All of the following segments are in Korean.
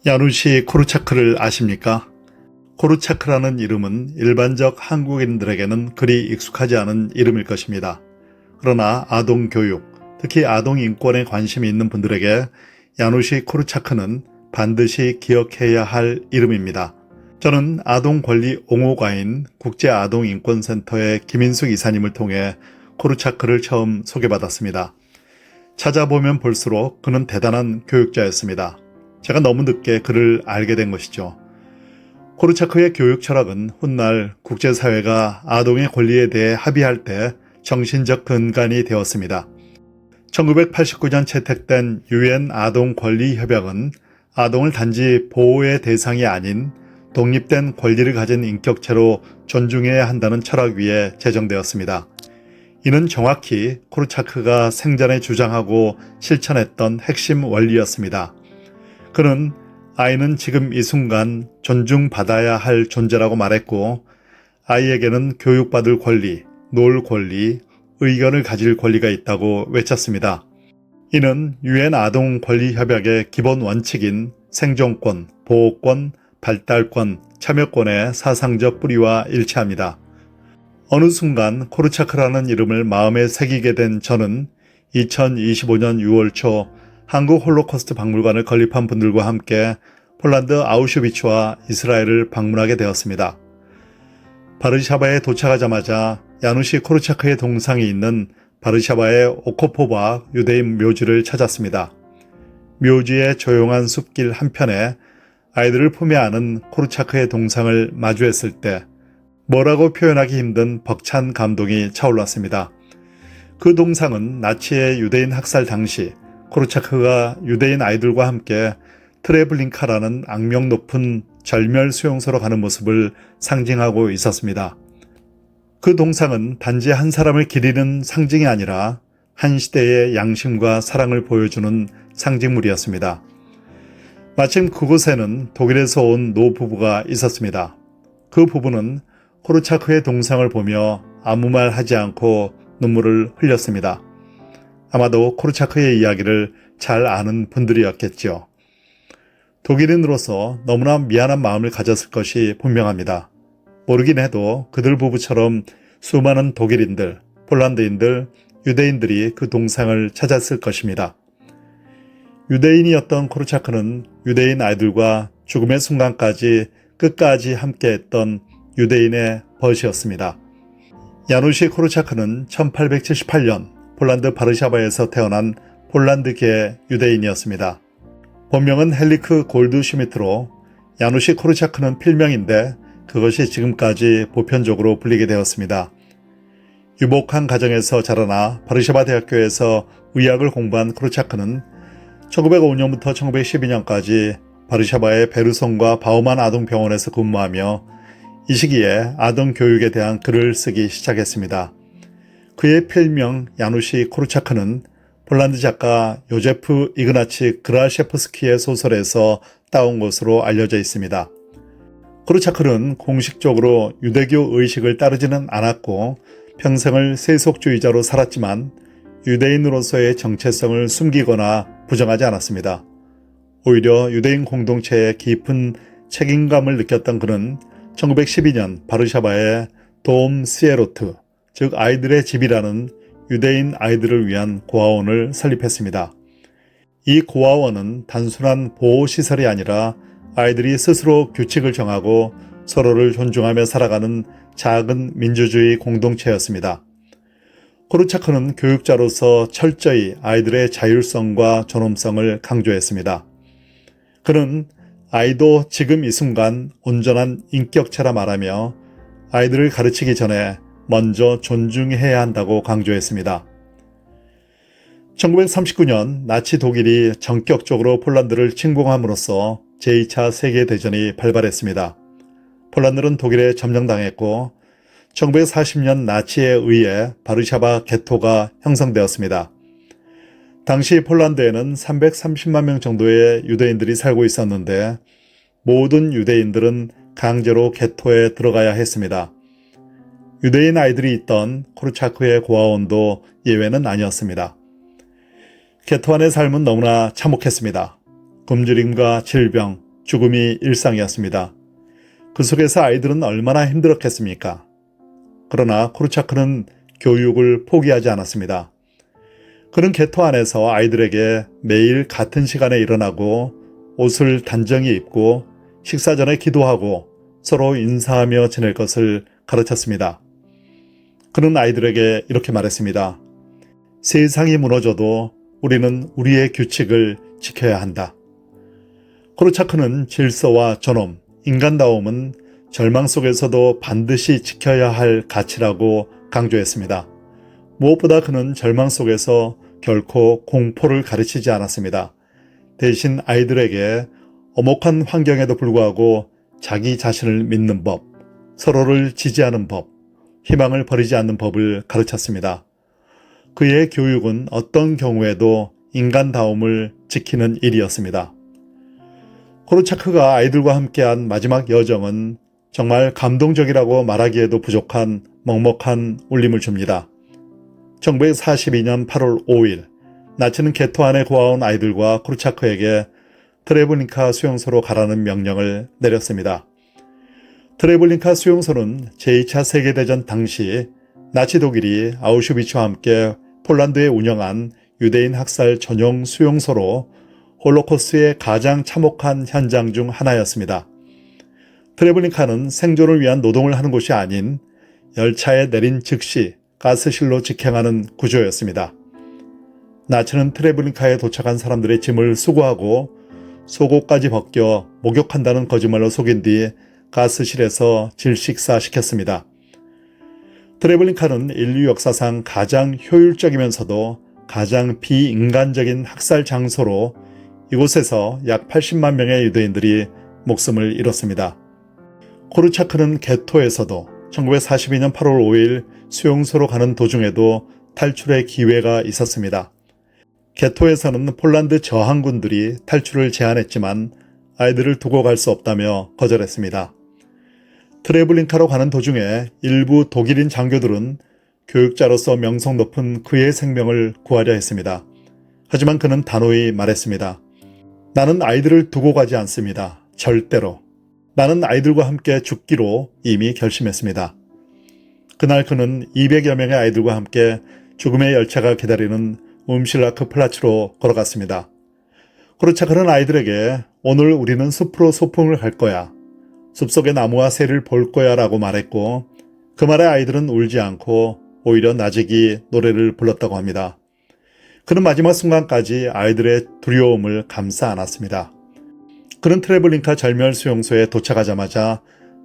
야누시 코르차크를 아십니까? 코르차크라는 이름은 일반적 한국인들에게는 그리 익숙하지 않은 이름일 것입니다. 그러나 아동 교육, 특히 아동 인권에 관심이 있는 분들에게 야누시 코르차크는 반드시 기억해야 할 이름입니다. 저는 아동 권리 옹호가인 국제아동인권센터의 김인숙 이사님을 통해 코르차크를 처음 소개받았습니다. 찾아보면 볼수록 그는 대단한 교육자였습니다. 제가 너무 늦게 그를 알게 된 것이죠. 코르차크의 교육 철학은 훗날 국제사회가 아동의 권리에 대해 합의할 때 정신적 근간이 되었습니다. 1989년 채택된 유엔 아동 권리 협약은 아동을 단지 보호의 대상이 아닌 독립된 권리를 가진 인격체로 존중해야 한다는 철학 위에 제정되었습니다. 이는 정확히 코르차크가 생전에 주장하고 실천했던 핵심 원리였습니다. 그는 아이는 지금 이 순간 존중받아야 할 존재라고 말했고, 아이에게는 교육받을 권리, 놀 권리, 의견을 가질 권리가 있다고 외쳤습니다. 이는 유엔 아동 권리 협약의 기본 원칙인 생존권, 보호권, 발달권, 참여권의 사상적 뿌리와 일치합니다. 어느 순간 코르차크라는 이름을 마음에 새기게 된 저는 2025년 6월 초 한국 홀로코스트 박물관을 건립한 분들과 함께 폴란드 아우슈비츠와 이스라엘을 방문하게 되었습니다. 바르샤바에 도착하자마자 야누시 코르차크의 동상이 있는 바르샤바의 오코포바 유대인 묘지를 찾았습니다. 묘지의 조용한 숲길 한편에 아이들을 품에 안은 코르차크의 동상을 마주했을 때 뭐라고 표현하기 힘든 벅찬 감동이 차올랐습니다. 그 동상은 나치의 유대인 학살 당시 코르차크가 유대인 아이들과 함께 트레블링카라는 악명 높은 절멸 수용소로 가는 모습을 상징하고 있었습니다. 그 동상은 단지 한 사람을 기리는 상징이 아니라 한 시대의 양심과 사랑을 보여주는 상징물이었습니다. 마침 그곳에는 독일에서 온 노부부가 있었습니다. 그 부부는 코르차크의 동상을 보며 아무 말 하지 않고 눈물을 흘렸습니다. 아마도 코르차크의 이야기를 잘 아는 분들이었겠죠. 독일인으로서 너무나 미안한 마음을 가졌을 것이 분명합니다. 모르긴 해도 그들 부부처럼 수많은 독일인들, 폴란드인들, 유대인들이 그 동상을 찾았을 것입니다. 유대인이었던 코르차크는 유대인 아이들과 죽음의 순간까지 끝까지 함께했던 유대인의 벗이었습니다. 야누시 코르차크는 1878년 폴란드 바르샤바에서 태어난 폴란드계 유대인이었습니다. 본명은 헬리크 골드슈미트로 야누시 코르차크는 필명인데 그것이 지금까지 보편적으로 불리게 되었습니다. 유복한 가정에서 자라나 바르샤바 대학교에서 의학을 공부한 코르차크는 1905년부터 1912년까지 바르샤바의 베르손과 바우만 아동병원에서 근무하며 이 시기에 아동 교육에 대한 글을 쓰기 시작했습니다. 그의 필명 야누시 코르차크는 폴란드 작가 요제프 이그나치 그라셰프스키의 소설에서 따온 것으로 알려져 있습니다. 코르차크는 공식적으로 유대교 의식을 따르지는 않았고 평생을 세속주의자로 살았지만 유대인으로서의 정체성을 숨기거나 부정하지 않았습니다. 오히려 유대인 공동체에 깊은 책임감을 느꼈던 그는 1912년 바르샤바의 돔 스에로트, 즉 아이들의 집이라는 유대인 아이들을 위한 고아원을 설립했습니다. 이 고아원은 단순한 보호시설이 아니라 아이들이 스스로 규칙을 정하고 서로를 존중하며 살아가는 작은 민주주의 공동체였습니다. 코르차크는 교육자로서 철저히 아이들의 자율성과 존엄성을 강조했습니다. 그는 아이도 지금 이 순간 온전한 인격체라 말하며 아이들을 가르치기 전에 먼저 존중해야 한다고 강조했습니다. 1939년 나치 독일이 전격적으로 폴란드를 침공함으로써 제2차 세계대전이 발발했습니다. 폴란드는 독일에 점령당했고 1940년 나치에 의해 바르샤바 게토가 형성되었습니다. 당시 폴란드에는 330만 명 정도의 유대인들이 살고 있었는데 모든 유대인들은 강제로 게토에 들어가야 했습니다. 유대인 아이들이 있던 코르차크의 고아원도 예외는 아니었습니다. 게토 안의 삶은 너무나 참혹했습니다. 굶주림과 질병, 죽음이 일상이었습니다. 그 속에서 아이들은 얼마나 힘들었겠습니까? 그러나 코르차크는 교육을 포기하지 않았습니다. 그는 게토 안에서 아이들에게 매일 같은 시간에 일어나고 옷을 단정히 입고 식사 전에 기도하고 서로 인사하며 지낼 것을 가르쳤습니다. 그는 아이들에게 이렇게 말했습니다. 세상이 무너져도 우리는 우리의 규칙을 지켜야 한다. 코르차크는 질서와 존엄, 인간다움은 절망 속에서도 반드시 지켜야 할 가치라고 강조했습니다. 무엇보다 그는 절망 속에서 결코 공포를 가르치지 않았습니다. 대신 아이들에게 엄혹한 환경에도 불구하고 자기 자신을 믿는 법, 서로를 지지하는 법, 희망을 버리지 않는 법을 가르쳤습니다. 그의 교육은 어떤 경우에도 인간다움을 지키는 일이었습니다. 코르차크가 아이들과 함께한 마지막 여정은 정말 감동적이라고 말하기에도 부족한 먹먹한 울림을 줍니다. 1942년 8월 5일 나치는 게토 안에 고아온 아이들과 코르차크에게 트레블링카 수용소로 가라는 명령을 내렸습니다. 트레블링카 수용소는 제2차 세계대전 당시 나치 독일이 아우슈비츠와 함께 폴란드에 운영한 유대인 학살 전용 수용소로 홀로코스트의 가장 참혹한 현장 중 하나였습니다. 트레블링카는 생존을 위한 노동을 하는 곳이 아닌 열차에 내린 즉시 가스실로 직행하는 구조였습니다. 나치는 트레블링카에 도착한 사람들의 짐을 수거하고 속옷까지 벗겨 목욕한다는 거짓말로 속인 뒤 가스실에서 질식사시켰습니다. 트레블링카는 인류 역사상 가장 효율적이면서도 가장 비인간적인 학살 장소로 이곳에서 약 80만 명의 유대인들이 목숨을 잃었습니다. 코르차크는 게토에서도 1942년 8월 5일 수용소로 가는 도중에도 탈출의 기회가 있었습니다. 게토에서는 폴란드 저항군들이 탈출을 제안했지만 아이들을 두고 갈 수 없다며 거절했습니다. 트레블링카로 가는 도중에 일부 독일인 장교들은 교육자로서 명성 높은 그의 생명을 구하려 했습니다. 하지만 그는 단호히 말했습니다. 나는 아이들을 두고 가지 않습니다. 절대로. 나는 아이들과 함께 죽기로 이미 결심했습니다. 그날 그는 200여 명의 아이들과 함께 죽음의 열차가 기다리는 움실라크 플라츠로 걸어갔습니다. 코르차크는 아이들에게 오늘 우리는 숲으로 소풍을 갈 거야. 숲속의 나무와 새를 볼 거야 라고 말했고 그 말에 아이들은 울지 않고 오히려 나직이 노래를 불렀다고 합니다. 그는 마지막 순간까지 아이들의 두려움을 감싸 안았습니다. 그는 트레블링카 절멸 수용소에 도착하자마자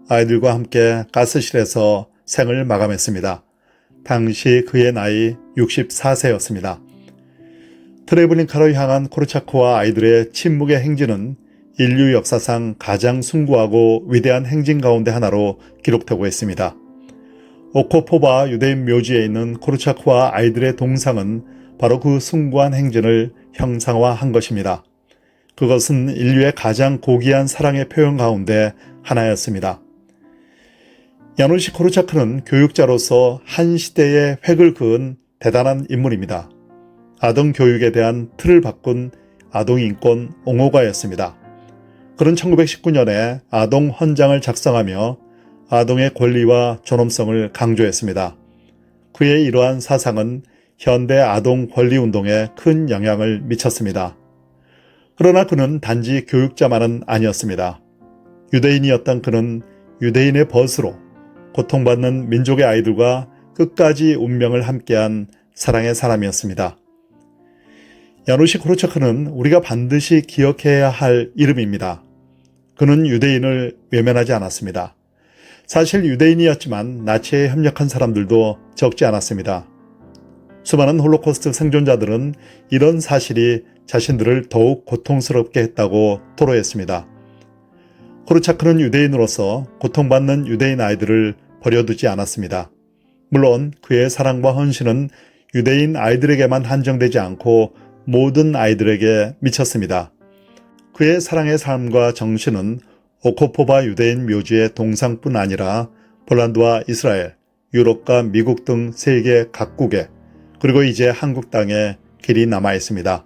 아이들과 함께 가스실에서 생을 마감했습니다. 당시 그의 나이 64세였습니다. 트레블링카로 향한 코르차크와 아이들의 침묵의 행진은 인류 역사상 가장 숭고하고 위대한 행진 가운데 하나로 기록되고 있습니다. 오코포바 유대인 묘지에 있는 코르차크와 아이들의 동상은 바로 그 숭고한 행진을 형상화한 것입니다. 그것은 인류의 가장 고귀한 사랑의 표현 가운데 하나였습니다. 야누시 코르차크는 교육자로서 한 시대의 획을 그은 대단한 인물입니다. 아동 교육에 대한 틀을 바꾼 아동인권 옹호가였습니다. 그는 1919년에 아동 헌장을 작성하며 아동의 권리와 존엄성을 강조했습니다. 그의 이러한 사상은 현대 아동 권리 운동에 큰 영향을 미쳤습니다. 그러나 그는 단지 교육자만은 아니었습니다. 유대인이었던 그는 유대인의 벗으로 고통받는 민족의 아이들과 끝까지 운명을 함께한 사랑의 사람이었습니다. 야누시 코르차크는 우리가 반드시 기억해야 할 이름입니다. 그는 유대인을 외면하지 않았습니다. 사실 유대인이었지만 나치에 협력한 사람들도 적지 않았습니다. 수많은 홀로코스트 생존자들은 이런 사실이 자신들을 더욱 고통스럽게 했다고 토로했습니다. 코르차크는 유대인으로서 고통받는 유대인 아이들을 버려두지 않았습니다. 물론 그의 사랑과 헌신은 유대인 아이들에게만 한정되지 않고 모든 아이들에게 미쳤습니다. 그의 사랑의 삶과 정신은 오코포바 유대인 묘지의 동상뿐 아니라 폴란드와 이스라엘, 유럽과 미국 등 세계 각국에 그리고 이제 한국 땅에 길이 남아 있습니다.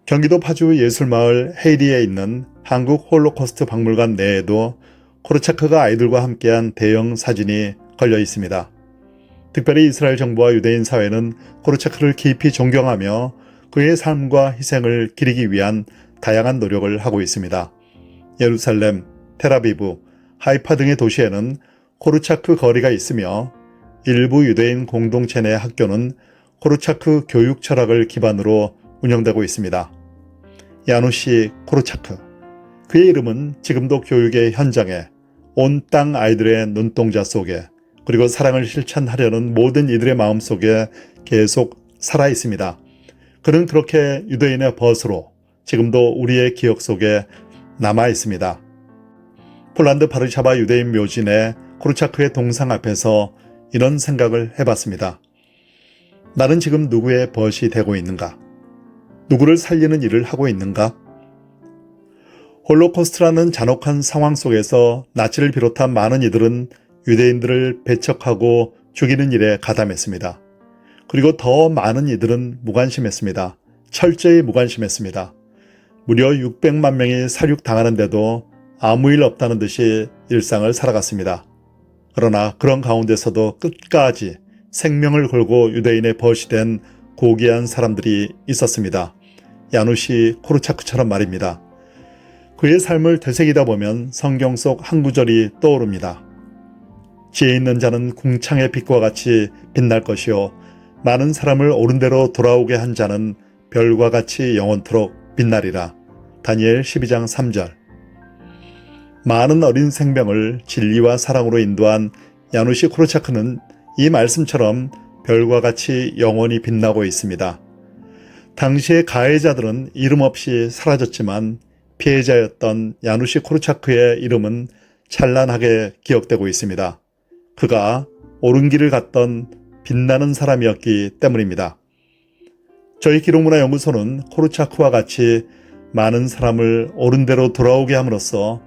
경기도 파주 예술마을 헤이리에 있는 한국 홀로코스트 박물관 내에도 코르차크가 아이들과 함께한 대형 사진이 걸려 있습니다. 특별히 이스라엘 정부와 유대인 사회는 코르차크를 깊이 존경하며 그의 삶과 희생을 기리기 위한 다양한 노력을 하고 있습니다. 예루살렘, 텔아비브, 하이파 등의 도시에는 코르차크 거리가 있으며 일부 유대인 공동체 내 학교는 코르차크 교육 철학을 기반으로 운영되고 있습니다. 야누시 코르차크. 그의 이름은 지금도 교육의 현장에, 온 땅 아이들의 눈동자 속에, 그리고 사랑을 실천하려는 모든 이들의 마음속에 계속 살아 있습니다. 그는 그렇게 유대인의 벗으로 지금도 우리의 기억 속에 남아 있습니다. 폴란드 바르샤바 유대인 묘지내 코르차크의 동상 앞에서 이런 생각을 해봤습니다. 나는 지금 누구의 벗이 되고 있는가? 누구를 살리는 일을 하고 있는가? 홀로코스트라는 잔혹한 상황 속에서 나치를 비롯한 많은 이들은 유대인들을 배척하고 죽이는 일에 가담했습니다. 그리고 더 많은 이들은 무관심했습니다. 철저히 무관심했습니다. 무려 600만 명이 살육당하는데도 아무 일 없다는 듯이 일상을 살아갔습니다. 그러나 그런 가운데서도 끝까지 생명을 걸고 유대인의 벗이 된 고귀한 사람들이 있었습니다. 야누시 코르차크처럼 말입니다. 그의 삶을 되새기다 보면 성경 속 한 구절이 떠오릅니다. 지혜 있는 자는 궁창의 빛과 같이 빛날 것이요 많은 사람을 옳은 대로 돌아오게 한 자는 별과 같이 영원토록 빛나리라. 다니엘 12장 3절. 많은 어린 생명을 진리와 사랑으로 인도한 야누시 코르차크는 이 말씀처럼 별과 같이 영원히 빛나고 있습니다. 당시의 가해자들은 이름 없이 사라졌지만 피해자였던 야누시 코르차크의 이름은 찬란하게 기억되고 있습니다. 그가 옳은 길을 갔던 빛나는 사람이었기 때문입니다. 저희 기록문화연구소는 코르차크와 같이 많은 사람을 옳은 대로 돌아오게 함으로써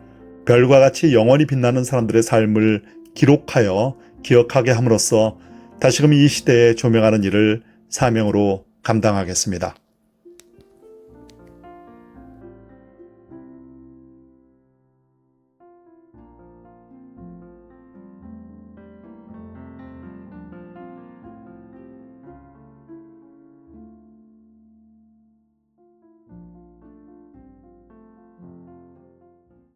별과 같이 영원히 빛나는 사람들의 삶을 기록하여 기억하게 함으로써 다시금 이 시대에 조명하는 일을 사명으로 감당하겠습니다.